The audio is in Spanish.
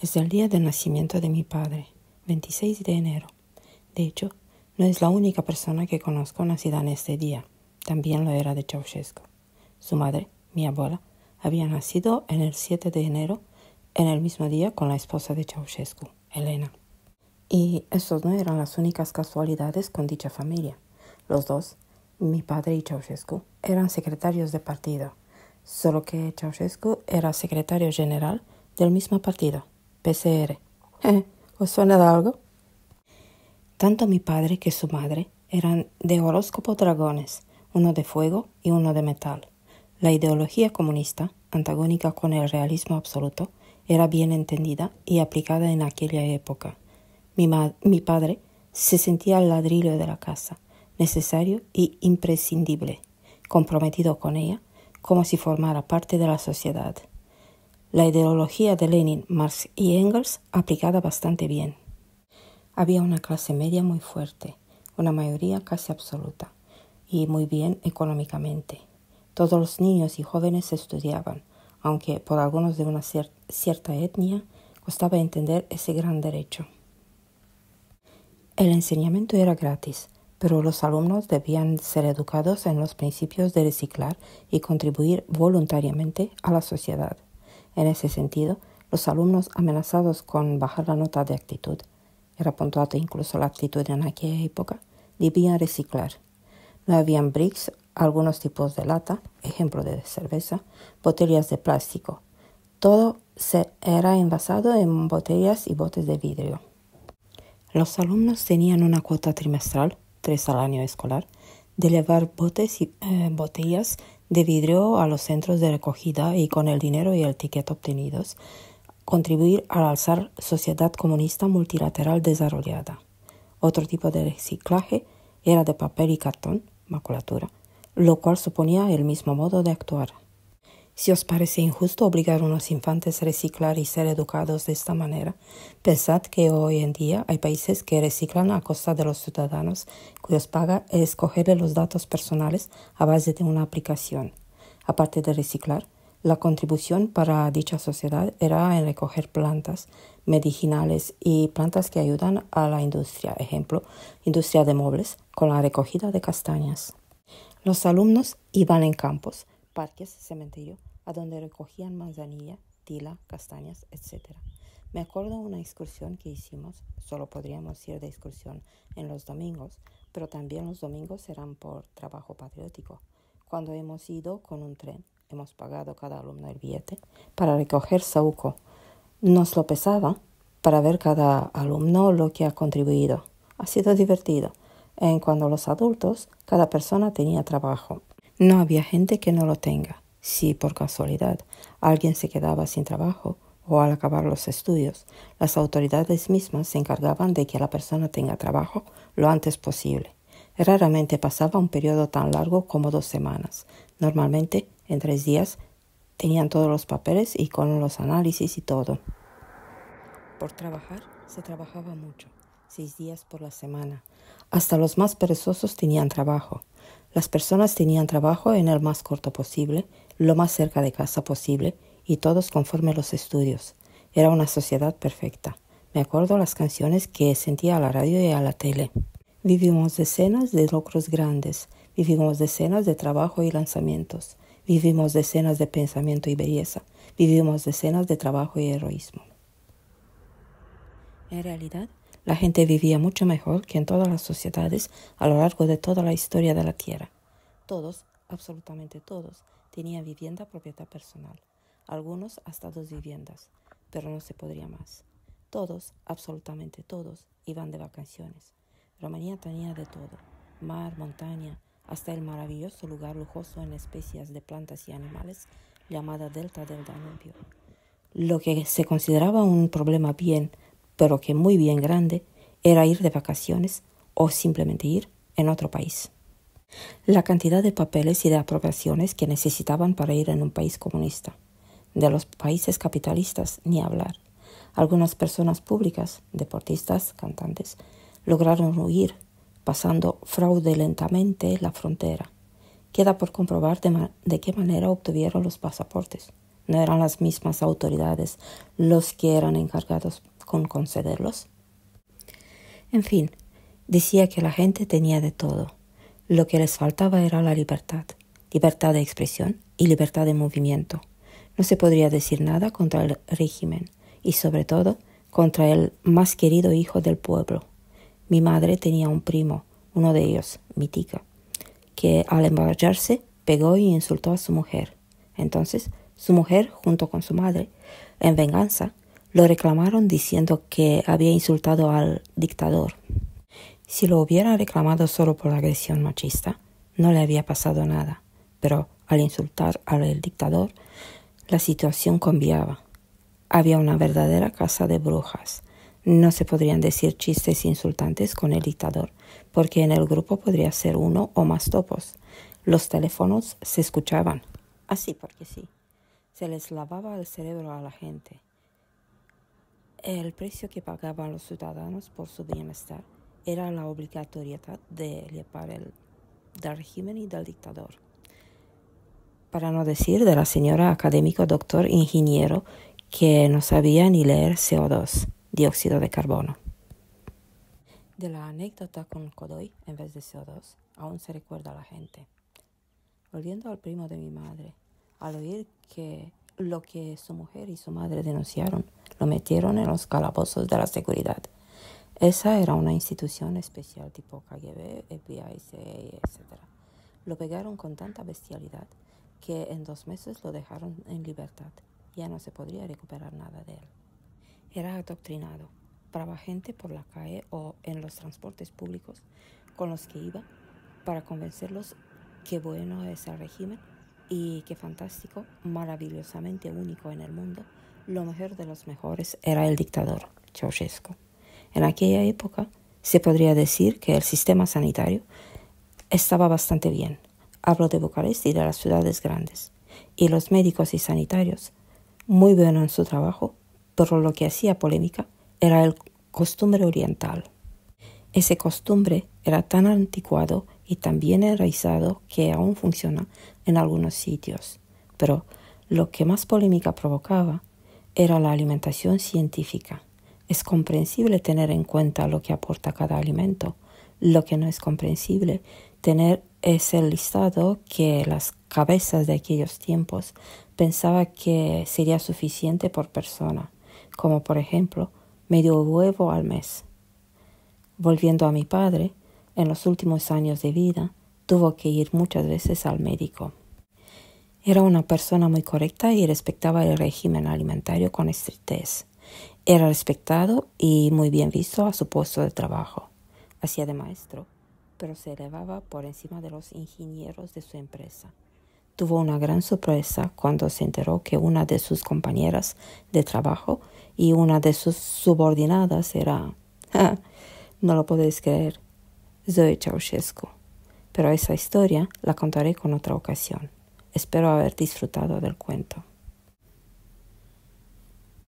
Es el día del nacimiento de mi padre, 26 de enero. De hecho, no es la única persona que conozco nacida en este día. También lo era de Ceausescu. Su madre, mi abuela, había nacido en el 7 de enero, en el mismo día con la esposa de Ceausescu, Elena. Y estos no eran las únicas casualidades con dicha familia. Los dos, mi padre y Ceausescu, eran secretarios de partido, solo que Ceausescu era secretario general del mismo partido, PCR. ¿Os suena de algo? Tanto mi padre que su madre eran de horóscopo dragones, uno de fuego y uno de metal. La ideología comunista, antagónica con el realismo absoluto, era bien entendida y aplicada en aquella época. Mi padre se sentía el ladrillo de la casa, necesario y imprescindible, comprometido con ella, como si formara parte de la sociedad. La ideología de Lenin, Marx y Engels aplicada bastante bien. Había una clase media muy fuerte, una mayoría casi absoluta, y muy bien económicamente. Todos los niños y jóvenes estudiaban, aunque por algunos de una cierta etnia costaba entender ese gran derecho. El enseñamiento era gratis, pero los alumnos debían ser educados en los principios de reciclar y contribuir voluntariamente a la sociedad. En ese sentido, los alumnos amenazados con bajar la nota de actitud, era puntuada incluso la actitud en aquella época, debían reciclar. No habían bricks, algunos tipos de lata, ejemplo de cerveza, botellas de plástico. Todo era envasado en botellas y botes de vidrio. Los alumnos tenían una cuota trimestral, 3 al año escolar, de llevar botes y botellas de vidrio a los centros de recogida y con el dinero y el ticket obtenidos, contribuir al alzar sociedad comunista multilateral desarrollada. Otro tipo de reciclaje era de papel y cartón, maculatura, lo cual suponía el mismo modo de actuar. Si os parece injusto obligar a unos infantes a reciclar y ser educados de esta manera, pensad que hoy en día hay países que reciclan a costa de los ciudadanos, cuyos paga es escogerle los datos personales a base de una aplicación. Aparte de reciclar, la contribución para dicha sociedad era en recoger plantas medicinales y plantas que ayudan a la industria, ejemplo, industria de muebles, con la recogida de castañas. Los alumnos iban en campos, parques, cementerio, a donde recogían manzanilla, tila, castañas, etc. Me acuerdo una excursión que hicimos, solo podríamos ir de excursión en los domingos, pero también los domingos eran por trabajo patriótico. Cuando hemos ido con un tren, hemos pagado cada alumno el billete para recoger saúco. Nos lo pesaba para ver cada alumno lo que ha contribuido. Ha sido divertido. En cuanto a los adultos, cada persona tenía trabajo. No había gente que no lo tenga. Si por casualidad alguien se quedaba sin trabajo o al acabar los estudios, las autoridades mismas se encargaban de que la persona tenga trabajo lo antes posible. Raramente pasaba un periodo tan largo como 2 semanas. Normalmente, en 3 días, tenían todos los papeles y con los análisis y todo. Por trabajar, se trabajaba mucho, 6 días por la semana. Hasta los más perezosos tenían trabajo. Las personas tenían trabajo en el más corto posible, lo más cerca de casa posible, y todos conforme a los estudios. Era una sociedad perfecta. Me acuerdo las canciones que sentía a la radio y a la tele. Vivimos decenas de logros grandes, vivimos decenas de trabajo y lanzamientos, vivimos decenas de pensamiento y belleza, vivimos decenas de trabajo y heroísmo. En realidad, la gente vivía mucho mejor que en todas las sociedades a lo largo de toda la historia de la Tierra. Todos, absolutamente todos, tenían vivienda propiedad personal, algunos hasta 2 viviendas, pero no se podría más. Todos, absolutamente todos, iban de vacaciones. Rumanía tenía de todo, mar, montaña, hasta el maravilloso lugar lujoso en especies de plantas y animales llamada Delta del Danubio. Lo que se consideraba un problema bien, pero que muy bien grande, era ir de vacaciones o simplemente ir en otro país. La cantidad de papeles y de aprobaciones que necesitaban para ir en un país comunista. De los países capitalistas, ni hablar. Algunas personas públicas, deportistas, cantantes, lograron huir, pasando fraudulentamente la frontera. Queda por comprobar de qué manera obtuvieron los pasaportes. ¿No eran las mismas autoridades los que eran encargados con concederlos? En fin, decía que la gente tenía de todo. Lo que les faltaba era la libertad de expresión y libertad de movimiento. No se podría decir nada contra el régimen y sobre todo contra el más querido hijo del pueblo. Mi madre tenía un primo, uno de ellos, mi tica, que al emborracharse pegó y insultó a su mujer. Entonces, su mujer, junto con su madre, en venganza, lo reclamaron diciendo que había insultado al dictador. Si lo hubiera reclamado solo por la agresión machista, no le había pasado nada, pero al insultar al dictador, la situación cambiaba. Había una verdadera casa de brujas. No se podrían decir chistes insultantes con el dictador, porque en el grupo podría ser uno o más topos. Los teléfonos se escuchaban, así porque sí. Se les lavaba el cerebro a la gente. El precio que pagaban los ciudadanos por su bienestar era la obligatoriedad de liepar del régimen y del dictador. Para no decir de la señora académico doctor ingeniero que no sabía ni leer CO2, dióxido de carbono. De la anécdota con Godoy en vez de CO2, aún se recuerda a la gente. Volviendo al primo de mi madre, al oír que lo que su mujer y su madre denunciaron, lo metieron en los calabozos de la seguridad. Esa era una institución especial tipo KGB, FBI, CIA, etc. Lo pegaron con tanta bestialidad que en 2 meses lo dejaron en libertad. Ya no se podría recuperar nada de él. Era adoctrinado. Paraba gente por la calle o en los transportes públicos con los que iba para convencerlos qué bueno es el régimen y qué fantástico, maravillosamente único en el mundo, lo mejor de los mejores era el dictador, Ceausescu. En aquella época se podría decir que el sistema sanitario estaba bastante bien. Hablo de Bucarest y de las ciudades grandes. Y los médicos y sanitarios, muy buenos en su trabajo, pero lo que hacía polémica era el costumbre oriental. Ese costumbre era tan anticuado y tan bien enraizado que aún funciona en algunos sitios. Pero lo que más polémica provocaba era la alimentación científica. Es comprensible tener en cuenta lo que aporta cada alimento. Lo que no es comprensible tener es el listado que las cabezas de aquellos tiempos pensaban que sería suficiente por persona, como por ejemplo medio huevo al mes. Volviendo a mi padre, en los últimos años de vida tuvo que ir muchas veces al médico. Era una persona muy correcta y respetaba el régimen alimentario con estrictez. Era respetado y muy bien visto a su puesto de trabajo. Hacía de maestro, pero se elevaba por encima de los ingenieros de su empresa. Tuvo una gran sorpresa cuando se enteró que una de sus compañeras de trabajo y una de sus subordinadas era, no lo podéis creer, Zoe Ceausescu. Pero esa historia la contaré con otra ocasión. Espero haber disfrutado del cuento.